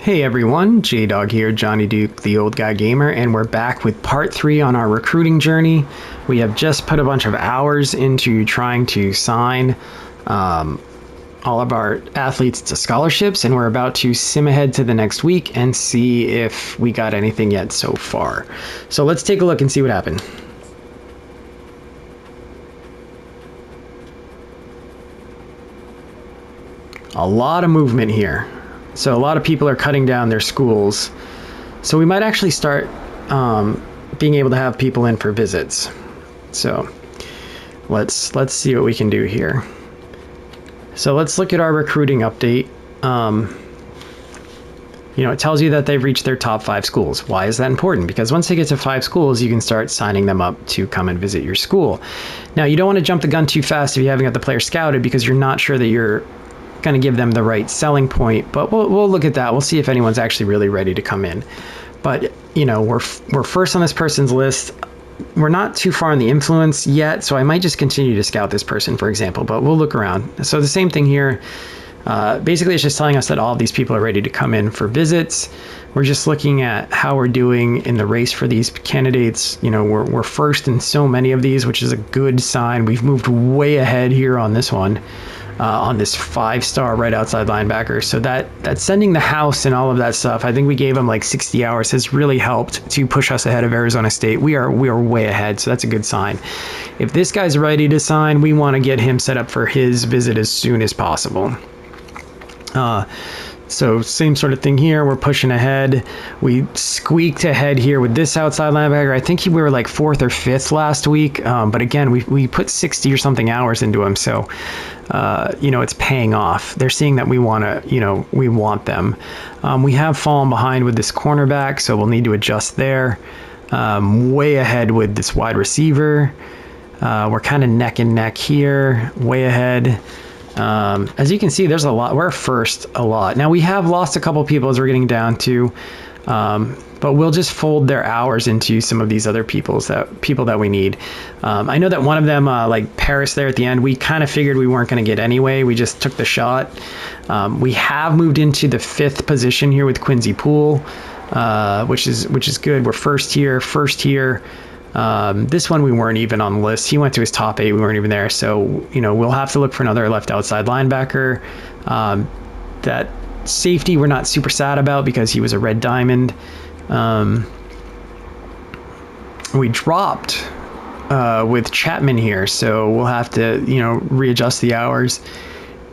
Hey everyone, J-Dog here, Johnny Duke, the old guy gamer, and we're back with part 3 on our recruiting journey. We have just put a bunch of hours into trying to sign all of our athletes to scholarships, and we're about to sim ahead to the next week and see if we got anything yet so far. So let's take a look and see what happened. A lot of movement here. So a lot of people are cutting down their schools. So we might actually start being able to have people in for visits. So let's see what we can do here. So let's look at our recruiting update. It tells you that they've reached their top 5 schools. Why is that important? Because once they get to 5 schools, you can start signing them up to come and visit your school. Now, you don't want to jump the gun too fast if you haven't got the player scouted, because you're not sure that you're going to give them the right selling point, but we'll look at that. We'll see if anyone's actually really ready to come in. But we're first on this person's list. We're not too far in the influence yet, so I might just continue to scout this person, for example, but we'll look around. So the same thing here. Basically, it's just telling us that all of these people are ready to come in for visits. We're just looking at how we're doing in the race for these candidates. We're first in so many of these, which is a good sign. We've moved way ahead here on this one. On this 5-star right outside linebacker. So that sending the house and all of that stuff, I think we gave him like 60 hours, has really helped to push us ahead of Arizona State. We are way ahead, so that's a good sign. If this guy's ready to sign, we want to get him set up for his visit as soon as possible. So same sort of thing here. We're pushing ahead. We squeaked ahead here with this outside linebacker. I think we were like 4th or 5th last week. But again, we put 60 or something hours into him. So, it's paying off. They're seeing that we want them. We have fallen behind with this cornerback, so we'll need to adjust there. Way ahead with this wide receiver. We're kind of neck and neck here, way ahead. As you can see, there's a lot. We're first a lot. Now, we have lost a couple people as we're getting down to, but we'll just fold their hours into some of these other people that we need. I know that one of them, like Paris there at the end, we kind of figured we weren't going to get anyway. We just took the shot. We have moved into the 5th position here with Quincy Poole, which is good. We're first here. This one we weren't even on the list. He went to his top 8. We weren't even there. So, we'll have to look for another left outside linebacker. That safety we're not super sad about because he was a red diamond. We dropped with Chapman here, so we'll have to, readjust the hours.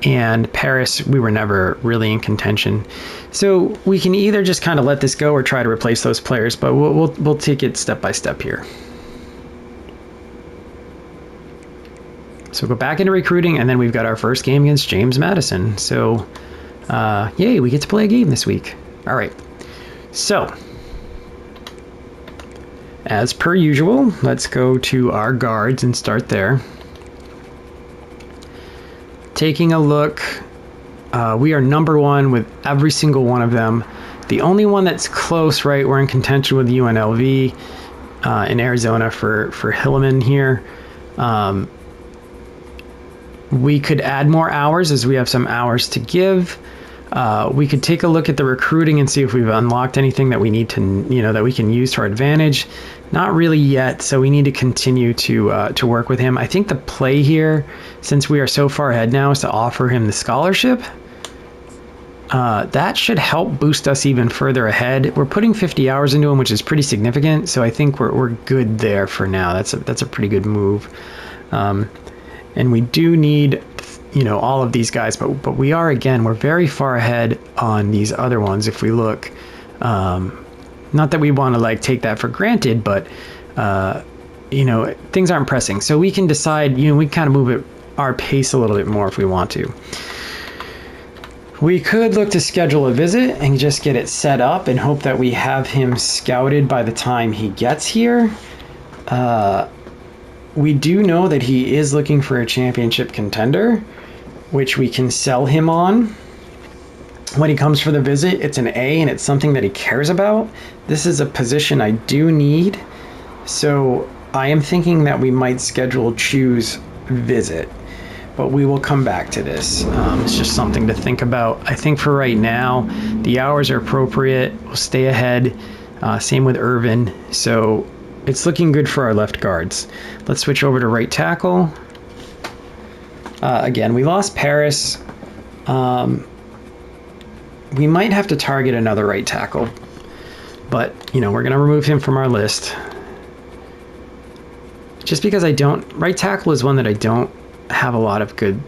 And Paris, we were never really in contention. So we can either just kind of let this go or try to replace those players, but we'll take it step by step here. So go back into recruiting, and then we've got our first game against James Madison. So, yay, we get to play a game this week. All right. So, as per usual, let's go to our guards and start there. Taking a look, we are number 1 with every single one of them. The only one that's close, right, we're in contention with UNLV in Arizona for Hilliman here. We could add more hours as we have some hours to give. We could take a look at the recruiting and see if we've unlocked anything that we need to, that we can use to our advantage. Not really yet, so we need to continue to work with him. I think the play here, since we are so far ahead now, is to offer him the scholarship. That should help boost us even further ahead. We're putting 50 hours into him, which is pretty significant, so I think we're good there for now. That's a pretty good move. And we do need, all of these guys, but we are, again, we're very far ahead on these other ones if we look. Not that we want to take that for granted, but things aren't pressing. So we can decide, we kind of move at our pace a little bit more if we want to. We could look to schedule a visit and just get it set up and hope that we have him scouted by the time he gets here. We do know that he is looking for a championship contender, which we can sell him on. When he comes for the visit, it's an A and it's something that he cares about. This is a position I do need. So I am thinking that we might schedule choose visit. but we will come back to this. It's just something to think about. I think for right now, the hours are appropriate. We'll stay ahead. Same with Irvin. So it's looking good for our left guards. Let's switch over to right tackle. Again, we lost Paris. We might have to target another right tackle, but we're going to remove him from our list. Just because right tackle is one that I don't have a lot of good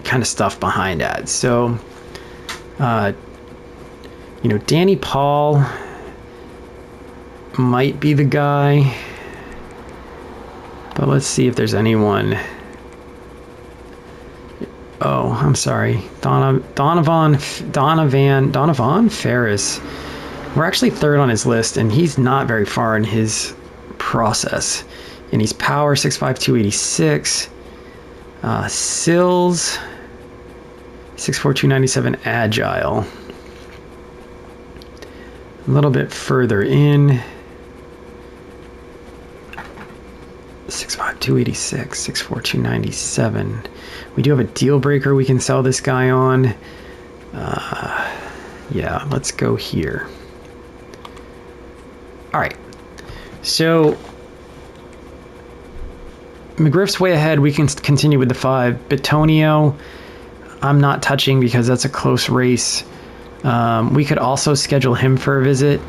kind of stuff behind at. So, Danny Paul might be the guy, but let's see if there's anyone. Oh, I'm sorry. Donovan Ferris. We're actually third on his list, and he's not very far in his process. And he's power 6'5", 286. Sills 6'4", 297, agile. A little bit further in. 6'5", 286, 6'4", 297. We do have a deal breaker we can sell this guy on. Yeah, let's go here. All right. So McGriff's way ahead. We can continue with the 5. Bitonio, I'm not touching because that's a close race. We could also schedule him for a visit,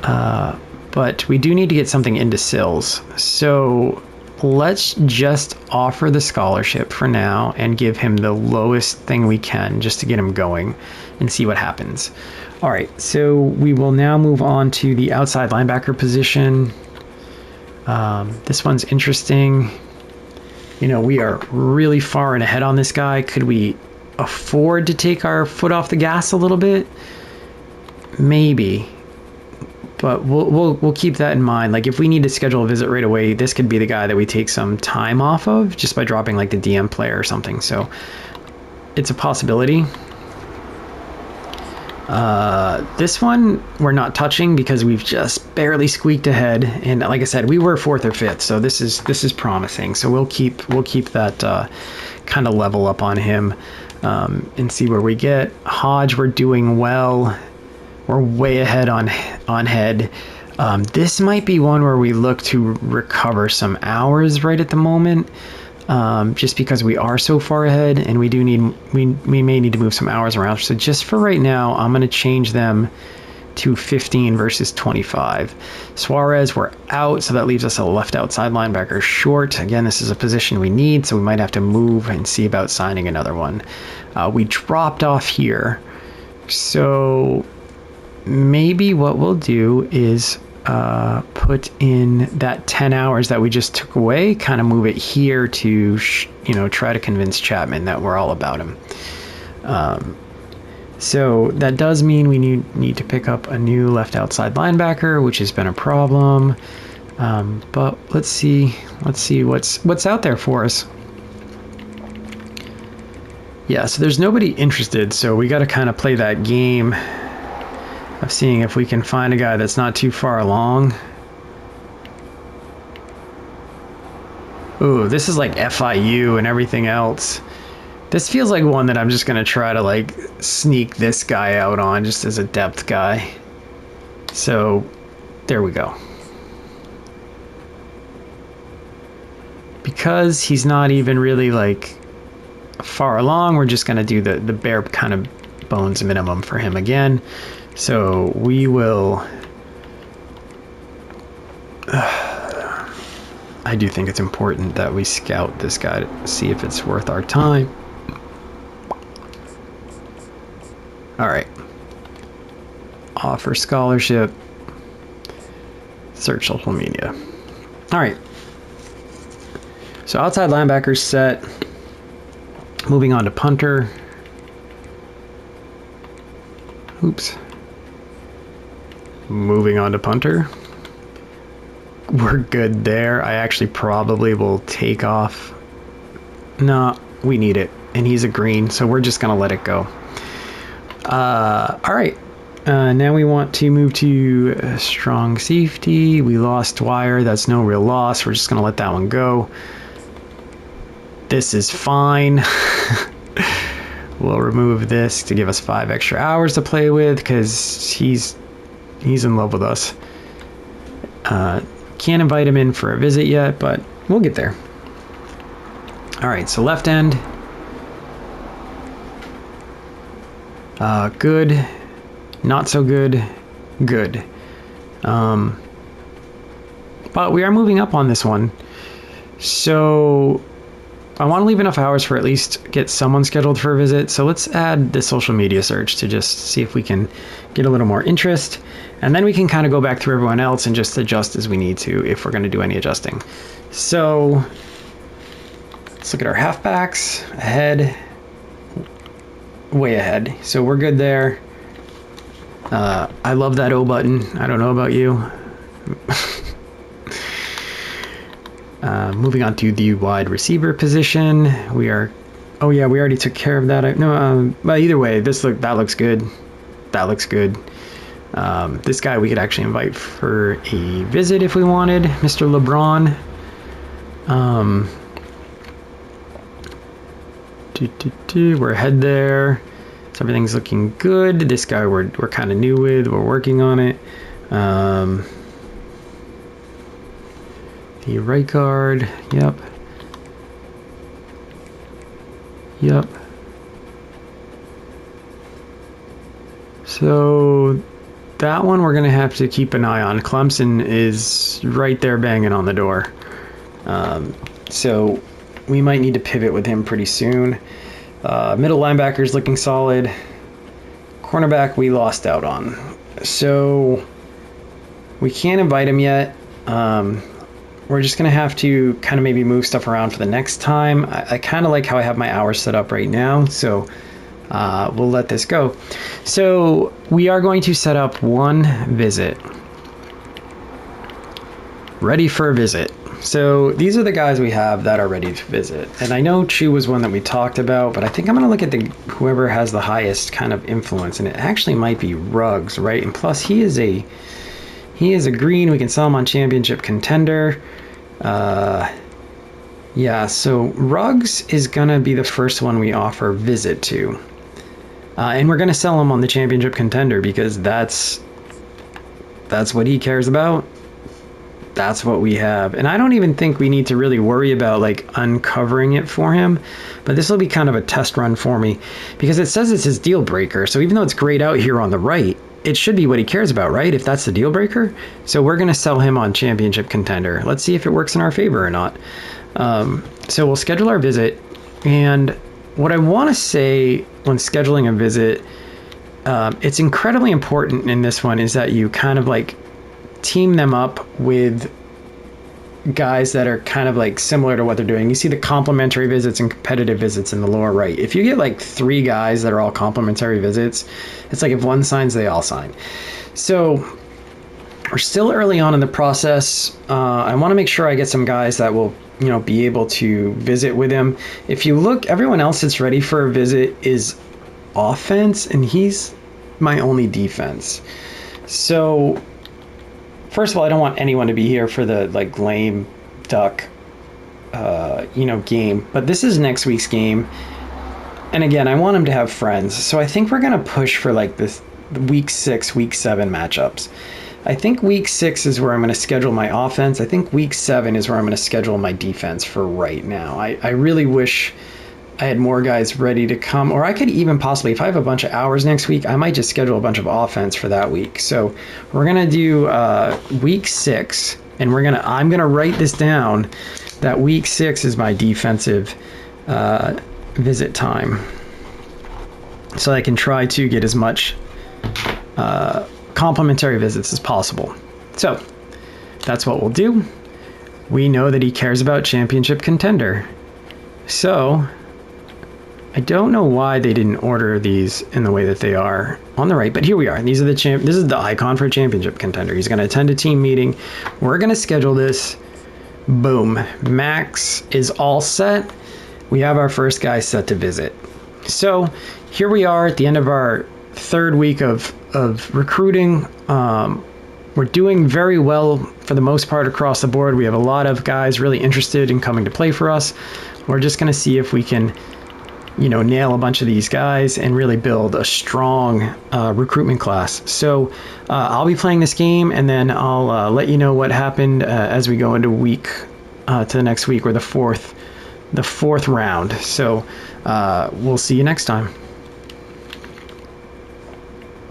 but we do need to get something into Sills. So let's just offer the scholarship for now and give him the lowest thing we can just to get him going and see what happens. All right, so we will now move on to the outside linebacker position. This one's interesting. We are really far and ahead on this guy. Could we afford to take our foot off the gas a little bit? Maybe, but we'll keep that in mind. Like, if we need to schedule a visit right away, this could be the guy that we take some time off of just by dropping like the DM player or something. So it's a possibility. This one we're not touching because we've just barely squeaked ahead, and like I said, we were 4th or 5th, so this is promising. So we'll keep that kind of level up on him, and see where we get. Hodge, we're doing well. We're way ahead on head. This might be one where we look to recover some hours right at the moment, just because we are so far ahead, and we may need to move some hours around. So just for right now, I'm going to change them to 15 versus 25. Suarez, we're out, so that leaves us a left outside linebacker short. Again, this is a position we need, so we might have to move and see about signing another one. We dropped off here, so maybe what we'll do is put in that 10 hours that we just took away, kind of move it here to try to convince Chapman that we're all about him. So that does mean we need to pick up a new left outside linebacker, which has been a problem. But let's see what's out there for us. Yeah, so there's nobody interested, so we got to kind of play that game of seeing if we can find a guy that's not too far along. Ooh, this is like FIU and everything else. This feels like one that I'm just going to try to like sneak this guy out on just as a depth guy. So there we go. Because he's not even really like far along, we're just going to do the bare kind of bones minimum for him again. So we will... I do think it's important that we scout this guy to see if it's worth our time. All right. Offer scholarship. Search social media. All right. So outside linebacker set. Moving on to punter. Oops. Moving on to punter. We're good there. I actually probably will take off. No, we need it. And he's a green, so we're just going to let it go. All right. Now we want to move to strong safety. We lost Dwyer. That's no real loss. We're just going to let that one go. This is fine. We'll remove this to give us 5 extra hours to play with because he's in love with us. Can't invite him in for a visit yet, but we'll get there. All right, so left end. Good. Not so good. Good. But we are moving up on this one. So I want to leave enough hours for at least get someone scheduled for a visit. So let's add the social media search to just see if we can get a little more interest. And then we can kind of go back through everyone else and just adjust as we need to if we're going to do any adjusting. So let's look at our halfbacks. Ahead. Way ahead. So we're good there. I love that O button. I don't know about you. Moving on to the wide receiver position, we are. Oh yeah, we already took care of that. But either way, that looks good. That looks good. This guy we could actually invite for a visit if we wanted, Mr. LeBron. We're ahead there. So everything's looking good. This guy we're kind of new with. We're working on it. The right guard. Yep. So that one we're going to have to keep an eye on. Clemson is right there banging on the door. So we might need to pivot with him pretty soon. Middle linebacker's looking solid. Cornerback we lost out on. So we can't invite him yet. We're just going to have to kind of maybe move stuff around for the next time. I kind of like how I have my hours set up right now. So we'll let this go. So we are going to set up one visit. Ready for a visit. So these are the guys we have that are ready to visit. And I know Chu was one that we talked about, but I think I'm going to look at whoever has the highest kind of influence. And it actually might be Ruggs, right? And plus he is a green. We can sell him on Championship Contender. Yeah, so Ruggs is going to be the first one we offer visit to. And we're going to sell him on the Championship Contender because that's what he cares about. That's what we have. And I don't even think we need to really worry about like uncovering it for him. But this will be kind of a test run for me because it says it's his deal breaker. So even though it's grayed out here on the right, it should be what he cares about, right? If that's the deal breaker. So we're going to sell him on Championship Contender. Let's see if it works in our favor or not. So we'll schedule our visit. And what I want to say when scheduling a visit, it's incredibly important in this one is that you kind of like team them up with guys that are kind of like similar to what they're doing. You see the complimentary visits and competitive visits in the lower right. If you get like 3 guys that are all complimentary visits, it's like if one signs, they all sign. So we're still early on in the process. I want to make sure I get some guys that will, be able to visit with him. If you look, everyone else that's ready for a visit is offense, and he's my only defense. So first of all, I don't want anyone to be here for the like lame duck, game. But this is next week's game, and again, I want him to have friends. So I think we're gonna push for like this week 6, week 7 matchups. I think week 6 is where I'm gonna schedule my offense. I think week 7 is where I'm gonna schedule my defense for right now. I really wish I had more guys ready to come, or I could even possibly, if I have a bunch of hours next week, I might just schedule a bunch of offense for that week. So we're gonna do week 6, and I'm gonna write this down that week 6 is my defensive visit time, so I can try to get as much complimentary visits as possible. So that's what we'll do. We know that he cares about Championship Contender, so I don't know why they didn't order these in the way that they are on the right, but here we are. These are this is the icon for Championship Contender. He's going to attend a team meeting. We're going to schedule this. Boom. Max is all set. We have our first guy set to visit. So here we are at the end of our 3rd week of recruiting. We're doing very well for the most part across the board. We have a lot of guys really interested in coming to play for us. We're just going to see if we can, nail a bunch of these guys and really build a strong recruitment class. So I'll be playing this game, and then I'll let you know what happened as we go into to the next week, or the fourth round. So we'll see you next time.